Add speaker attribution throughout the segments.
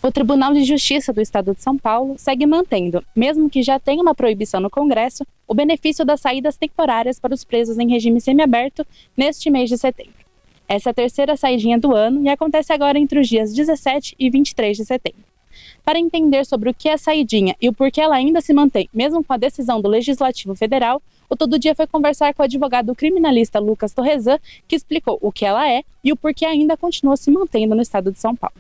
Speaker 1: O Tribunal de Justiça do Estado de São Paulo segue mantendo, mesmo que já tenha uma proibição no Congresso, o benefício das saídas temporárias para os presos em regime semiaberto neste mês de setembro. Essa é a terceira saidinha do ano e acontece agora entre os dias 17 e 23 de setembro. Para entender sobre o que é saidinha e o porquê ela ainda se mantém, mesmo com a decisão do Legislativo Federal, o Todo Dia foi conversar com o advogado criminalista Lucas Torresan, que explicou o que ela é e o porquê ainda continua se mantendo no estado de São Paulo.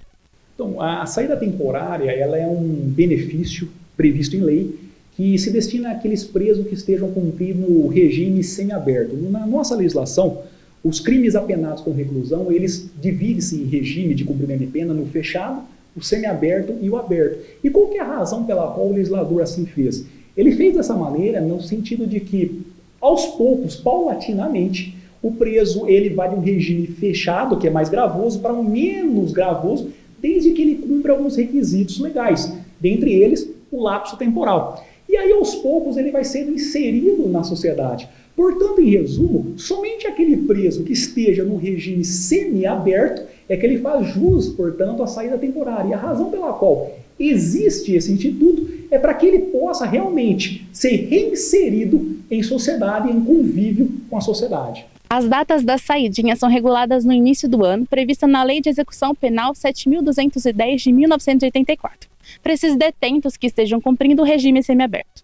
Speaker 2: Então, a saída temporária ela é um benefício previsto em lei que se destina àqueles presos que estejam cumprindo o regime semiaberto. Na nossa legislação, os crimes apenados com reclusão, eles dividem-se em regime de cumprimento de pena no fechado, o semiaberto e o aberto. E qual que é a razão pela qual o legislador assim fez? Ele fez dessa maneira no sentido de que, aos poucos, paulatinamente, o preso ele vai de um regime fechado, que é mais gravoso, para um menos gravoso, desde que ele cumpra alguns requisitos legais, dentre eles o lapso temporal. E aí, aos poucos, ele vai sendo inserido na sociedade. Portanto, em resumo, somente aquele preso que esteja no regime semiaberto é que ele faz jus, portanto, à saída temporária. E a razão pela qual existe esse instituto é para que ele possa realmente ser reinserido em sociedade, em convívio com a sociedade.
Speaker 1: As datas das saidinhas são reguladas no início do ano, prevista na Lei de Execução Penal 7.210 de 1984, para esses detentos que estejam cumprindo o regime semiaberto.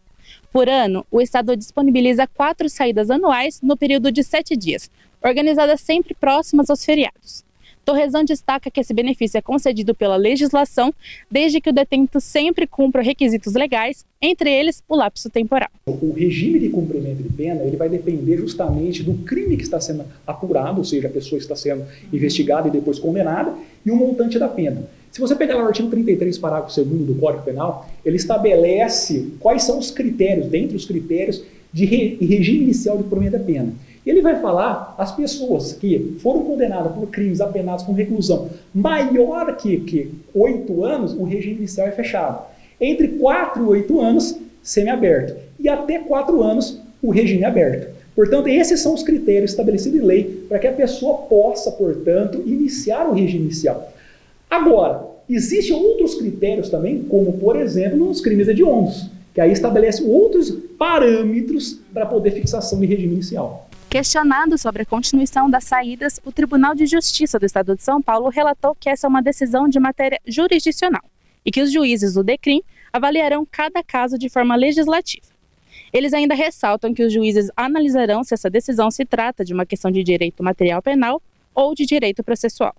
Speaker 1: Por ano, o Estado disponibiliza 4 saídas anuais no período de 7 dias, organizadas sempre próximas aos feriados. Torresan destaca que esse benefício é concedido pela legislação, desde que o detento sempre cumpra requisitos legais, entre eles o lapso temporal.
Speaker 2: O regime de cumprimento de pena ele vai depender justamente do crime que está sendo apurado, ou seja, a pessoa está sendo investigada e depois condenada, e o montante da pena. Se você pegar lá o artigo 33, parágrafo 2º do Código Penal, ele estabelece quais são os critérios, dentre os critérios de regime inicial de cumprimento da pena. Ele vai falar as pessoas que foram condenadas por crimes apenados com reclusão maior que 8 anos, o regime inicial é fechado. Entre 4 e 8 anos, semiaberto. E até 4 anos, o regime aberto. Portanto, esses são os critérios estabelecidos em lei para que a pessoa possa, portanto, iniciar o regime inicial. Agora, existem outros critérios também, como, por exemplo, nos crimes hediondos, que aí estabelece outros parâmetros para poder fixação de regime inicial.
Speaker 1: Questionado sobre a continuação das saídas, o Tribunal de Justiça do Estado de São Paulo relatou que essa é uma decisão de matéria jurisdicional e que os juízes do DECRIM avaliarão cada caso de forma legislativa. Eles ainda ressaltam que os juízes analisarão se essa decisão se trata de uma questão de direito material penal ou de direito processual,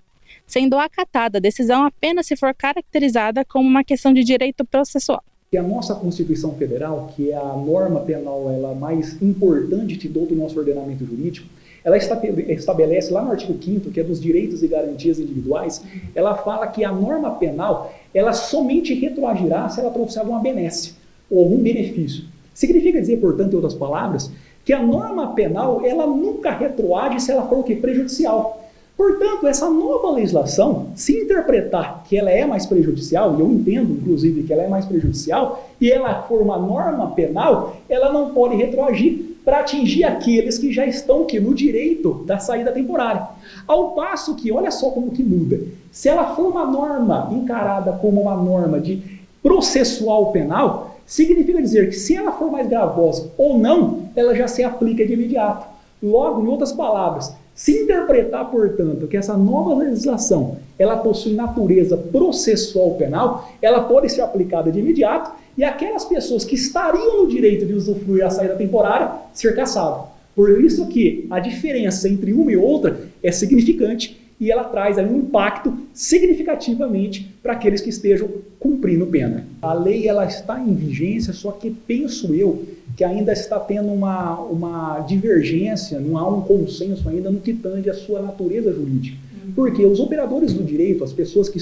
Speaker 1: sendo acatada a decisão apenas se for caracterizada como uma questão de direito processual.
Speaker 2: A nossa Constituição Federal, que é a norma penal ela mais importante de todo o nosso ordenamento jurídico, ela estabelece lá no artigo 5º, que é dos direitos e garantias individuais, ela fala que a norma penal, ela somente retroagirá se ela trouxer alguma benesse ou algum benefício. Significa dizer, portanto, em outras palavras, que a norma penal, ela nunca retroage se ela for o quê? Prejudicial. Portanto, essa nova legislação, se interpretar que ela é mais prejudicial, e eu entendo, inclusive, que ela é mais prejudicial, e ela for uma norma penal, ela não pode retroagir para atingir aqueles que já estão aqui no direito da saída temporária. Ao passo que, olha só como que muda, se ela for uma norma encarada como uma norma de processual penal, significa dizer que se ela for mais gravosa ou não, ela já se aplica de imediato. Logo, em outras palavras, se interpretar, portanto, que essa nova legislação ela possui natureza processual penal, ela pode ser aplicada de imediato e aquelas pessoas que estariam no direito de usufruir a saída temporária ser cassadas. Por isso que a diferença entre uma e outra é significante e ela traz aí um impacto significativamente para aqueles que estejam cumprindo pena. A lei ela está em vigência, só que penso eu que ainda está tendo uma divergência, não há um consenso ainda no que tange a sua natureza jurídica. Porque os operadores do direito, as pessoas que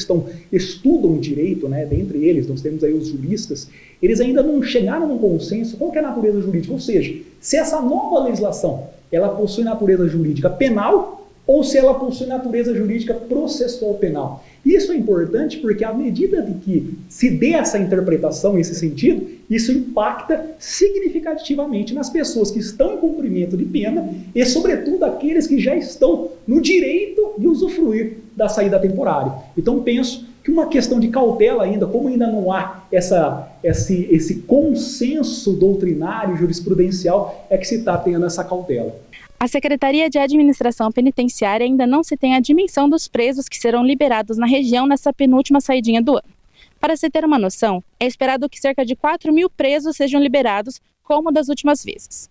Speaker 2: estudam direito, né, dentre eles, nós temos aí os juristas, eles ainda não chegaram num consenso qual que é a natureza jurídica, ou seja, se essa nova legislação ela possui natureza jurídica penal ou se ela possui natureza jurídica processual penal. Isso é importante porque à medida de que se dê essa interpretação, esse sentido, isso impacta significativamente nas pessoas que estão em cumprimento de pena e, sobretudo, aqueles que já estão no direito de usufruir da saída temporária. Então, penso que uma questão de cautela ainda, como ainda não há esse consenso doutrinário jurisprudencial, é que se está tendo essa cautela.
Speaker 1: A Secretaria de Administração Penitenciária ainda não se tem a dimensão dos presos que serão liberados na região nessa penúltima saidinha do ano. Para se ter uma noção, é esperado que cerca de 4.000 presos sejam liberados, como das últimas vezes.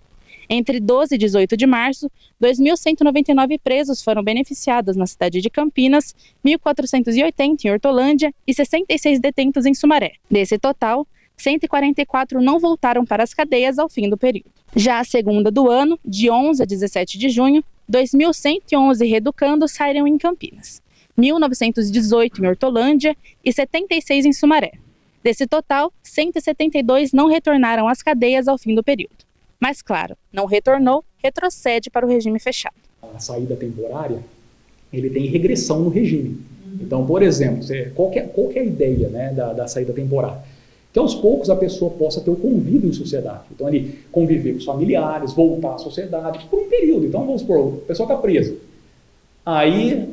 Speaker 1: Entre 12 e 18 de março, 2.199 presos foram beneficiados na cidade de Campinas, 1.480 em Hortolândia e 66 detentos em Sumaré. Desse total, 144 não voltaram para as cadeias ao fim do período. Já a segunda do ano, de 11 a 17 de junho, 2.111 reeducandos saíram em Campinas, 1.918 em Hortolândia e 76 em Sumaré. Desse total, 172 não retornaram às cadeias ao fim do período. Mas, claro, não retornou, retrocede para o regime fechado.
Speaker 2: A saída temporária, ele tem regressão no regime. Então, por exemplo, qual que é a ideia, né, da saída temporária? Que aos poucos a pessoa possa ter o convívio em sociedade. Então, ali, conviver com os familiares, voltar à sociedade, por um período. Então, vamos supor, a pessoa está presa. Aí,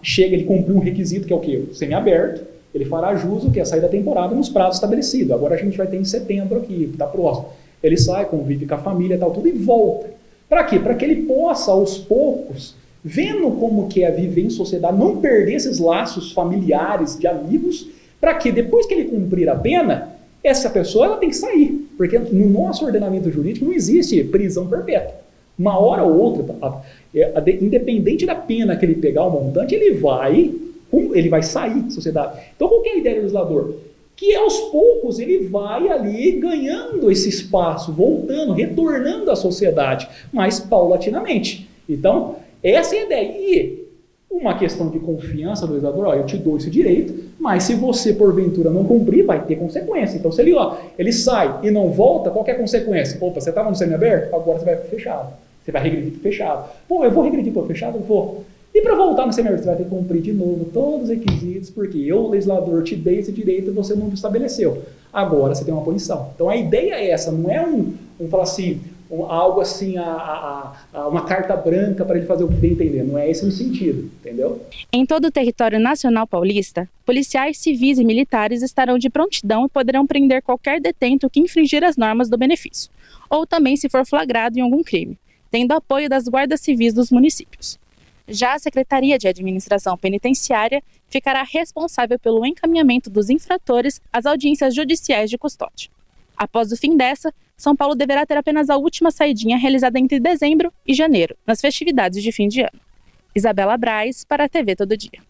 Speaker 2: chega, ele cumpriu um requisito, que é o quê? O semiaberto. Ele fará jus, que é a saída temporária, nos prazos estabelecidos. Agora a gente vai ter em setembro aqui, que está próximo. Ele sai, convive com a família, tal, tudo, e volta. Para quê? Para que ele possa, aos poucos, vendo como que é viver em sociedade, não perder esses laços familiares, de amigos, para que depois que ele cumprir a pena, essa pessoa ela tem que sair. Porque no nosso ordenamento jurídico não existe prisão perpétua. Uma hora ou outra, independente da pena que ele pegar o montante, ele vai sair da sociedade. Então, qual que é a ideia do legislador? Que aos poucos ele vai ali ganhando esse espaço, voltando, retornando à sociedade, mas paulatinamente. Então, essa é a ideia. E uma questão de confiança do legislador, eu te dou esse direito, mas se você, porventura, não cumprir, vai ter consequência. Então, se ele sai e não volta, qual que é a consequência? Opa, você estava no semiaberto? Agora você vai para o fechado. Você vai regredir para o fechado. Pô, eu vou regredir para o fechado? Eu vou. E para voltar no semiaberto, você vai ter que cumprir de novo todos os requisitos, porque eu, legislador, te dei esse direito e você não estabeleceu. Agora você tem uma punição. Então a ideia é essa, não é falar assim, algo assim, uma carta branca para ele fazer o que bem entender. Não é esse o sentido, entendeu?
Speaker 1: Em todo o território nacional paulista, policiais civis e militares estarão de prontidão e poderão prender qualquer detento que infringir as normas do benefício, ou também se for flagrado em algum crime, tendo apoio das guardas civis dos municípios. Já a Secretaria de Administração Penitenciária ficará responsável pelo encaminhamento dos infratores às audiências judiciais de custódia. Após o fim dessa, São Paulo deverá ter apenas a última saidinha realizada entre dezembro e janeiro, nas festividades de fim de ano. Isabela Braz, para a TV Todo Dia.